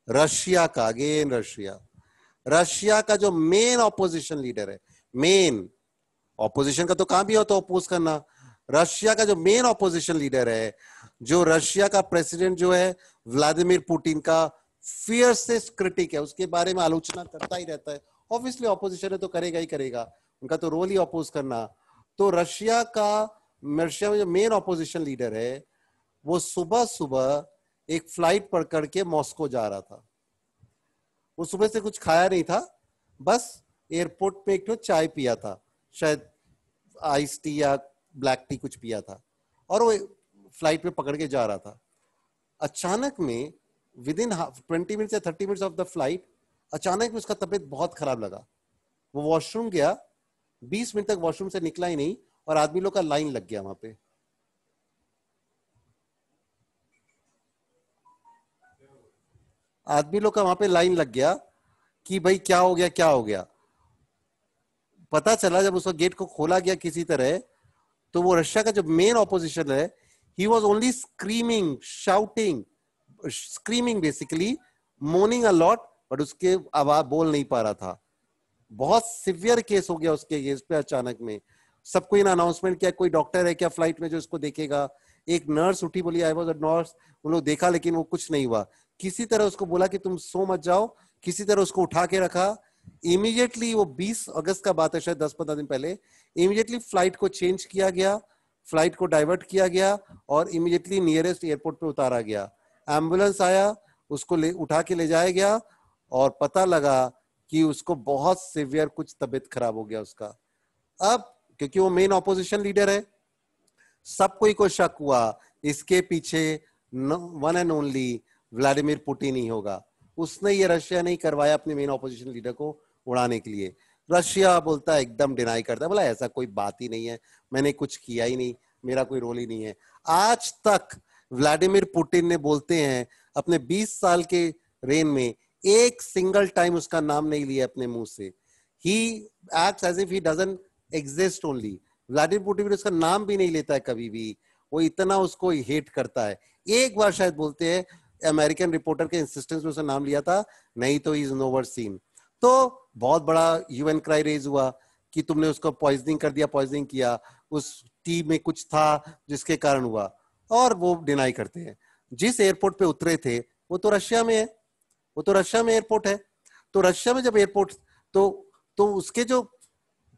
Russia का, again Russia का जो मेन ऑपोजिशन लीडर है, मेन ऑपोजिशन का तो काम भी होता है अपोज करना, रशिया का जो मेन ऑपोजिशन लीडर है, जो रशिया का प्रेसिडेंट जो है व्लादिमीर पुतिन का फियर्सेस्ट क्रिटिक है, उसके बारे में आलोचना करता ही रहता है। ऑब्वियसली ऑपोजिशन है तो करेगा ही करेगा, उनका तो रोल ही अपोज करना। तो रशिया में जो मेन ऑपोजिशन लीडर है, वो सुबह सुबह एक फ्लाइट पकड़ के मॉस्को जा रहा था। वो सुबह से कुछ खाया नहीं था, बस एयरपोर्ट पे एक तो चाय पिया था, शायद आइस टी या ब्लैक टी कुछ पिया था, और वो फ्लाइट पे पकड़ के जा रहा था। अचानक में विद इन 20 मिनट्स या 30 मिनट्स ऑफ द फ्लाइट, अचानक में उसका तबीयत बहुत खराब लगा। वो वॉशरूम गया, 20 मिनट तक वॉशरूम से निकला ही नहीं, और आदमी लोग का लाइन लग गया वहां पे। आदमी लोग का वहां पे लाइन लग गया कि भाई क्या हो गया क्या हो गया। पता चला जब उसका गेट को खोला गया किसी तरह, तो वो रशिया का जो मेन ऑपोजिशन है, he was only screaming, shouting, screaming basically, morning a lot, but उसके आवाज बोल नहीं पा रहा था। बहुत सिवियर केस हो गया उसके केस पे। अचानक में सबको इन अनाउंसमेंट किया, कोई डॉक्टर है क्या फ्लाइट में जो इसको देखेगा। एक नर्स उठी, बोली आई वाज अ नर्स, उन लोग देखा लेकिन वो कुछ नहीं हुआ। किसी तरह उसको बोला कि तुम सो मत जाओ, किसी तरह उसको उठा के रखा। इमीडिएटली, वो 20 अगस्त का बात है, शायद 10-15 दिन पहले, इमीडिएटली फ्लाइट को चेंज किया गया, फ्लाइट को डाइवर्ट किया गया, और इमीडिएटली नियरेस्ट एयरपोर्ट पे उतारा गया। एम्बुलेंस आया, उसको उठा के ले जाया गया, और पता लगा कि उसको बहुत सिवियर कुछ तबीयत खराब हो गया उसका। अब क्योंकि वो मेन ऑपोजिशन लीडर है, सब कोई को शक हुआ इसके पीछे one and only Vladimir Putin ही होगा। उसने ये रशिया नहीं करवाया अपने मेन ऑपोजिशन लीडर को उड़ाने के लिए। रशिया बोलता है, एकदम डिनाई करता है, बोला ऐसा कोई बात ही नहीं है, मैंने कुछ किया ही नहीं, मेरा कोई रोल ही नहीं है। आज तक व्लादिमीर पुतिन ने, बोलते हैं, अपने 20 साल के रेन में एक सिंगल टाइम उसका नाम नहीं लिया अपने मुंह से। He acts as if he doesn't exist only. Vladimir Putin उसका नाम भी नहीं लेता है कभी भी, वो इतना उसको हेट करता है। एक बार शायद बोलते हैं अमेरिकन रिपोर्टर के इंसिस्टेंस में उसका नाम लिया था, नहीं तो इज नोवर सीन। तो बहुत बड़ा यूएन क्राई रेज हुआ कि तुमने उसको पॉइजनिंग कर दिया, पॉइजनिंग किया, उस टी में कुछ था जिसके कारण हुआ, और वो डिनाई करते हैं। जिस एयरपोर्ट पे उतरे थे वो तो रशिया में है, वो तो रशिया में एयरपोर्ट है। तो रशिया में जब एयरपोर्ट, तो उसके जो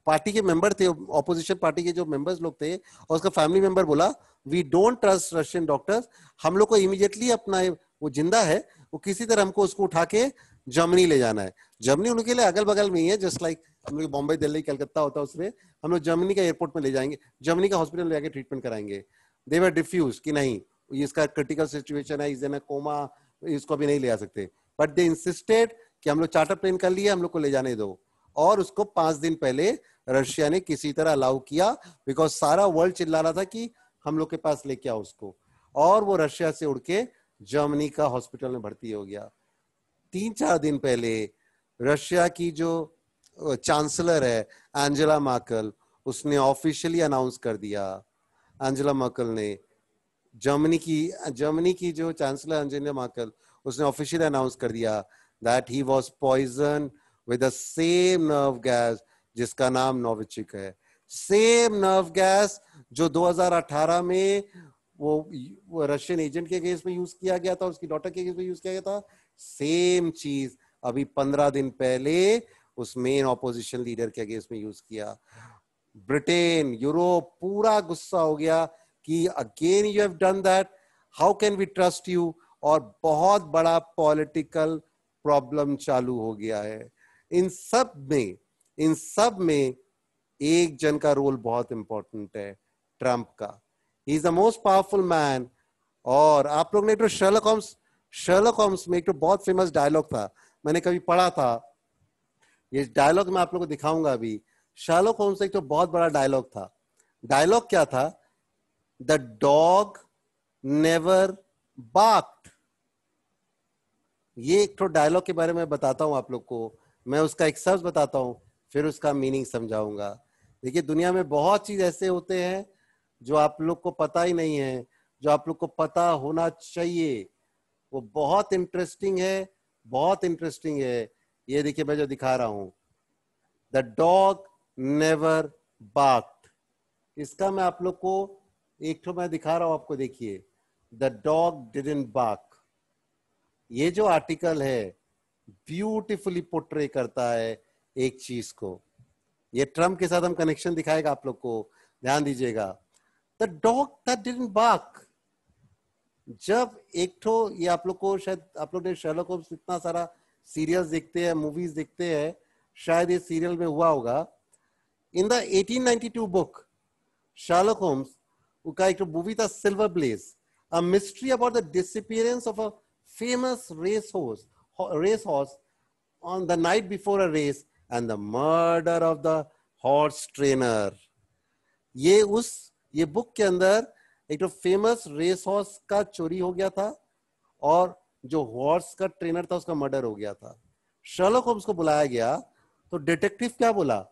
पार्टी के मेंबर थे, ऑपोजिशन पार्टी के जो मेंबर्स लोग थे, और उसका फैमिली मेंबर बोला, we don't trust Russian doctors, हम लोग को इमीडिएटली अपना, वो जिंदा है, वो किसी तरह हमको उसको उठा के जर्मनी ले जाना है। जर्मनी उनके लिए अगल बगल में ही है, जस्ट लाइक हम लोग बॉम्बे, दिल्ली, कलकत्ता होता है, उसमें हम लोग जर्मनी का एयरपोर्ट में ले जाएंगे, जर्मनी का हॉस्पिटल ले जाके ट्रीटमेंट कराएंगे। दे वर डिफ्यूज कि नहीं, इसका क्रिटिकल सिचुएशन है, इज इन अ कोमा, इसको भी नहीं ले आ सकते। बट दे इंसिस्टेड कि हम लोग चार्टर प्लेन कर लिए, हम लोग को ले जाने दो। और उसको 5 दिन पहले रशिया ने किसी तरह अलाउ किया, बिकॉज सारा वर्ल्ड चिल्ला रहा था कि हम लोग के पास लेके आओ उसको, और वो रशिया से उड़ के जर्मनी का हॉस्पिटल में भर्ती हो गया। 3-4 दिन पहले रशिया की जो चांसलर है एंजेला मर्केल, उसने ऑफिशियली अनाउंस कर दिया, एंजेला मर्केल ने, जर्मनी की जो चांसलर एंजेला मर्केल, उसने ऑफिशियली अनाउंस कर दिया that he was poison with the same nerve gas जिसका नाम नोविचिक है। सेम नर्व गैस जो 2018 में वो रशियन एजेंट के केस में यूज किया गया था, उसकी डॉटर के केस में यूज किया गया था, सेम चीज अभी 15 दिन पहले उस मेन ऑपोजिशन लीडर के केस में यूज किया। ब्रिटेन, यूरोप पूरा गुस्सा हो गया कि again you have done that, how can we trust you, और बहुत बड़ा पॉलिटिकल प्रॉब्लम चालू हो गया है। इन सब में एक जन का रोल बहुत इंपॉर्टेंट है, ट्रंप का। He is the most powerful man. और आप लोग ने तो शर्लक होम्स में एक तो बहुत फेमस डायलॉग था, मैंने कभी पढ़ा था, ये डायलॉग मैं आप लोगों को दिखाऊंगा अभी। शर्लक होम्स एक तो बहुत बड़ा डायलॉग था। डायलॉग क्या था? The dog never barked. ये एक तो डायलॉग के बारे में बताता हूं आप लोग को, मैं उसका एक शब्द बताता हूं, फिर उसका मीनिंग समझाऊंगा। देखिए, दुनिया में बहुत चीज ऐसे होते हैं जो आप लोग को पता ही नहीं है, जो आप लोग को पता होना चाहिए। वो बहुत इंटरेस्टिंग है, बहुत इंटरेस्टिंग है। ये देखिए मैं जो दिखा रहा हूं, द डॉग नेवर बार्क्ड। इसका मैं आप लोग को एक तो मैं दिखा रहा हूं आपको, देखिए द डॉग डिडंट बार्क। ये जो आर्टिकल है ब्यूटीफुली पोर्ट्रे करता है एक चीज को। ये ट्रम्प के साथ हम कनेक्शन दिखाएगा आप लोग को, ध्यान दीजिएगा। The dog that didn't bark. जब एक तो ये आप लोग को, शायद आप लोग ने शर्लॉक होम्स इतना सारा सीरियल्स देखते हैं, मूवीज देखते हैं, शायद ये सीरियल में हुआ होगा। In the 1892 book Sherlock Holmes का एक मूवी था Silver Blaze, a mystery about the disappearance of a famous racehorse on the night before a race and the murder of the horse trainer. ये book के अंदर एक तो famous race horse का चोरी हो गया था और जो हॉर्स का ट्रेनर था उसका मर्डर हो गया था। शर्लॉक होम्स को बुलाया गया तो डिटेक्टिव क्या बोला,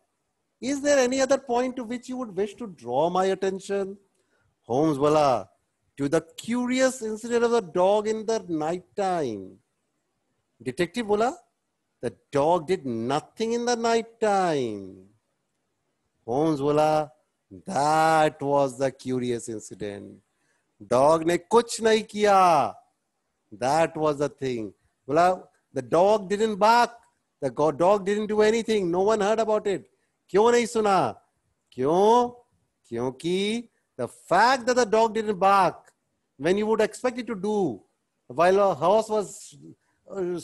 Is there any other point to which you would wish to draw my attention? Holmes बोला, to the curious incident of the dog in the night time. Detective बोला, the dog did nothing in the night time. Holmes बोला, that was the curious incident. Dog ने कुछ नहीं किया. That was the thing. बोला, the dog didn't bark. The dog didn't do anything. No one heard about it. क्यों नहीं सुना? क्यों? क्योंकि the fact that the dog didn't bark when you would expect it to do while a horse was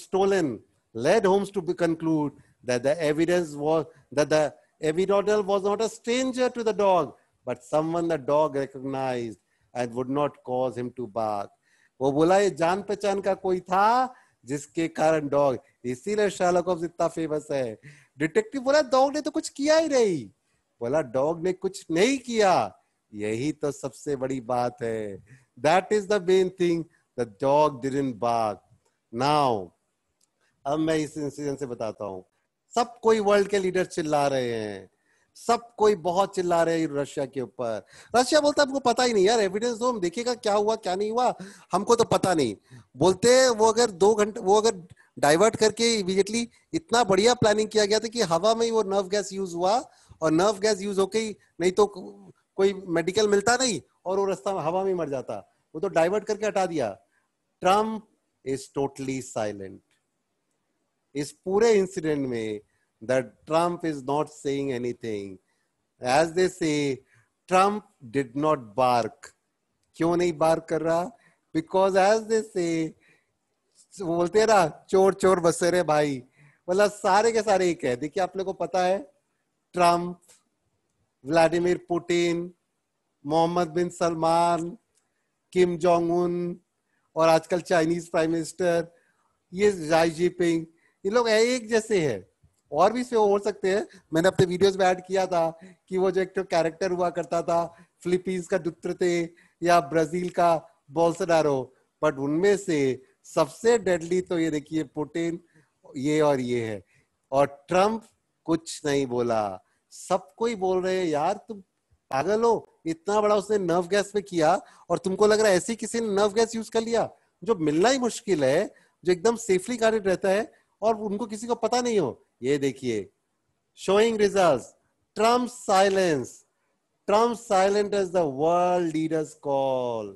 stolen led Holmes to conclude that the evidence was that the evidence was not a stranger to the dog but someone the dog recognized and would not cause him to bark. वो बोला ये जान पहचान का कोई था जिसके कारण डॉग, इसीलिए शर्लॉक होम्स इतना फेमस है। डिटेक्टिव बोला डॉग ने तो कुछ किया ही नहीं। बोला डॉग ने कुछ नहीं किया, यही तो सबसे बड़ी बात है। That is the main thing, the dog didn't bark. Now अब मैं इस इंसिडेंट से बताता हूं। सब कोई वर्ल्ड के लीडर चिल्ला रहे हैं, सब कोई बहुत चिल्ला रहे हैं रशिया के ऊपर। रशिया बोलता है हमको पता ही नहीं यार, एविडेंस दो हम देखेगा क्या हुआ क्या नहीं हुआ, हमको तो पता नहीं। बोलते वो अगर 2 घंटे वो अगर डाइवर्ट करके इमीडिएटली, इतना बढ़िया प्लानिंग किया गया था कि हवा में ही वो नर्व गैस यूज हुआ और नर्व गैस यूज होके ही, नहीं तो कोई मेडिकल मिलता नहीं और वो रास्ता हवा में मर जाता। वो तो डाइवर्ट करके हटा दिया। ट्रम्प इज टोटली साइलेंट इस पूरे इंसिडेंट में। The Trump is not saying anything. As they say Trump did not bark. क्यों नहीं बार्क कर रहा? बिकॉज एज दे से, वो बोलते हैं ना चोर चोर बसेरे भाई, मतलब सारे के सारे एक है। देखिए आप लोग को पता है ट्रम्प, व्लादिमीर पुतिन, मोहम्मद बिन सलमान, किम जोंग उन और आजकल चाइनीज प्राइम मिनिस्टर ये जाई जिनपिंग, ये लोग एक जैसे हैं। और भी से हो सकते हैं, मैंने अपने वीडियोस में ऐड किया था कि वो जो एक तो कैरेक्टर हुआ करता था फिलीपींस का दुत्तरते या ब्राजील का बोल्सोनारो, बट उनमें से सबसे डेडली तो ये देखिए पुतिन ये और ये है। और ट्रम्प कुछ नहीं बोला। सब कोई बोल रहे हैं यार तुम पागल हो, इतना बड़ा उसने नर्व गैस पे किया और तुमको लग रहा है ऐसे किसी ने नर्व गैस यूज कर लिया जो मिलना ही मुश्किल है, जो एकदम सेफली गार्डेड रहता है और उनको किसी को पता नहीं हो। ये देखिए showing results. Trump's silence. Trump silent as the world leaders call.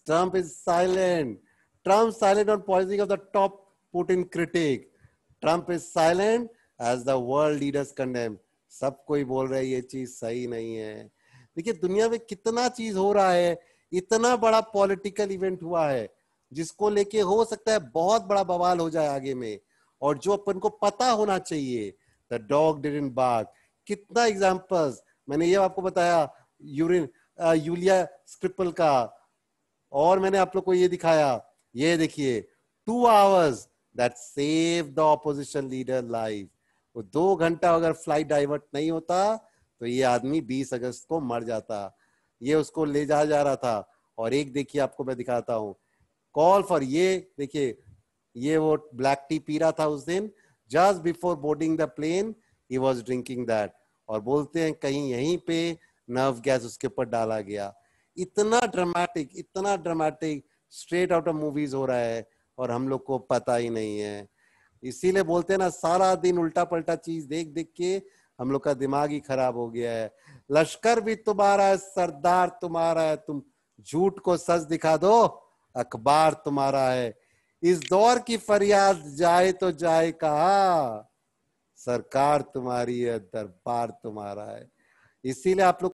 Trump is silent. Trump silent on poisoning of the top Putin critic. Trump is silent as the world leaders condemn. सब कोई बोल रहा है ये चीज सही नहीं है। देखिए दुनिया में कितना चीज हो रहा है, इतना बड़ा पॉलिटिकल इवेंट हुआ है जिसको लेके हो सकता है बहुत बड़ा बवाल हो जाए आगे में, और जो अपन को पता होना चाहिए। The dog didn't bark. कितना एग्जाम्पल्स मैंने ये आपको बताया यूलिया स्क्रिपल का, और मैंने आप लोग को ये दिखाया, ये देखिए 2 hours that saved the opposition leader life. वो 2 घंटा अगर फ्लाइट डाइवर्ट नहीं होता तो ये आदमी 20 अगस्त को मर जाता। ये उसको ले जा रहा था। और एक देखिए आपको मैं दिखाता हूँ, कॉल फॉर, ये देखिए ये वो ब्लैक टी पी रहा था उस दिन, just before boarding the plane he was drinking that, और बोलते हैं कहीं यहीं पे नर्व गैस उसके ऊपर डाला गया। इतना dramatic straight out of movies हो रहा है। और हम लोग को पता ही नहीं है। इसीलिए बोलते हैं ना, सारा दिन उल्टा पलटा चीज देख देख के हम लोग का दिमाग ही खराब हो गया है। लश्कर भी तुम्हारा है, सरदार तुम्हारा है, तुम झूठ को सच दिखा दो, अखबार तुम्हारा है। इस दौर की फरियाद जाए तो जाए कहाँ, सरकार तुम्हारी है, दरबार तुम्हारा है। इसीलिए आप लोग